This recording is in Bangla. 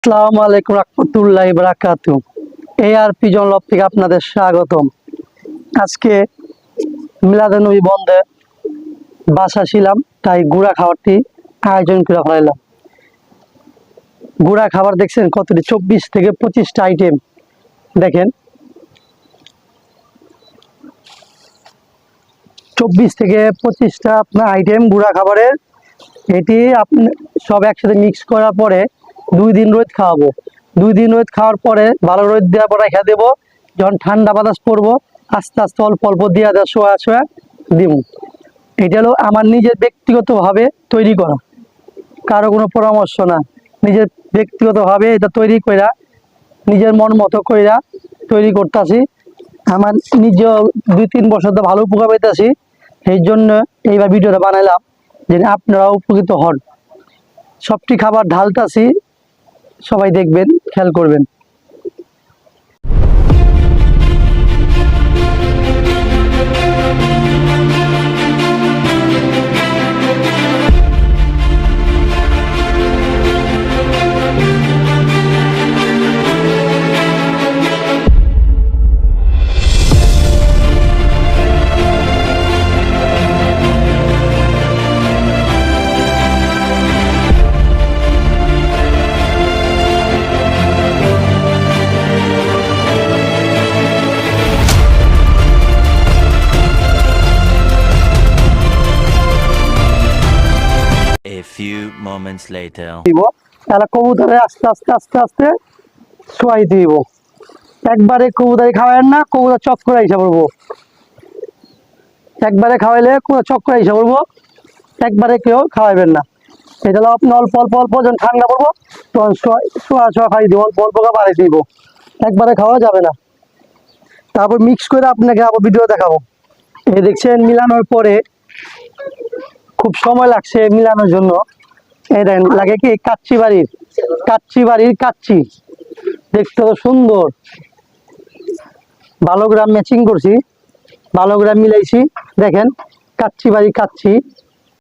আসসালামু আলাইকুম রাহমাতুল্লাহি বারাকাতুহু। এআরপি জনলভ থেকে আপনাদের স্বাগতম। আজকে মিলাদুন্নবী বন্ধে বাসা ছিলাম, তাই গুড়া খাবারটি আয়োজন করে ফেলাইলাম। গুড়া খাবার দেখছেন কতটি, 24 থেকে 25টা আইটেম। দেখেন 24 থেকে 25টা আপনার আইটেম গুড়া খাবারের। এটি আপনি সব একসাথে মিক্স করার পরে 2 দিন রোদ খাওয়াবো। 2 দিন রোদ খাওয়ার পরে ভালো রোদ দেওয়ার পর রেখে দেবো। যখন ঠান্ডা বাতাস পড়বো আস্তে আস্তে অল্প অল্প দিয়ে শোয়া শোয়া দিব। এটা হলো আমার নিজের ব্যক্তিগতভাবে তৈরি করা, কারো কোনো পরামর্শ না। নিজের ব্যক্তিগতভাবে এটা তৈরি কইরা নিজের মন মতো কইরা তৈরি করতেছি। আমার নিজে 2-3 বছর তো ভালো উপকার পাইতেছি, এই জন্য এইবার ভিডিওটা বানাইলাম যে আপনারাও উপকৃত হন। সবটি খাবার ঢালতাছি, সবাই দেখবেন, খেয়াল করবেন। A few moments later. দিব তাহলে কবুতরে আস্তে আস্তে আস্তে আস্তে শোয়াই দিব। একবারে কবুতরি খাওয়াবেন না, কবুতর চক্করে এসে পড়বো। একবারে খাওয়াইলে কবুতর চক্করে এসে পড়বো, একবারে কেউ খাওয়াবেন না। এটা হলো আপনি অল্প অল্প অল্প যখন ঠান্ডা পড়বো তখন শোয়া শোয়া খাই দিব, অল্প অল্প বাড়ি দিব। একবারে খাওয়া যাবে না। তারপর মিক্স করে আপনাকে আবার ভিডিও দেখাবো। এই দেখছেন মিলানোর পরে খুব সময় লাগছে মিলানোর জন্য। এই দেখেন লাগে কি কাচ্চি বাড়ির কাচ্চি, দেখতে তো সুন্দর। ভালো গ্রাম ম্যাচিং করছি, ভালো গ্রাম মিলাইছি। দেখেন কাচ্চি বাড়ির কাচ্চি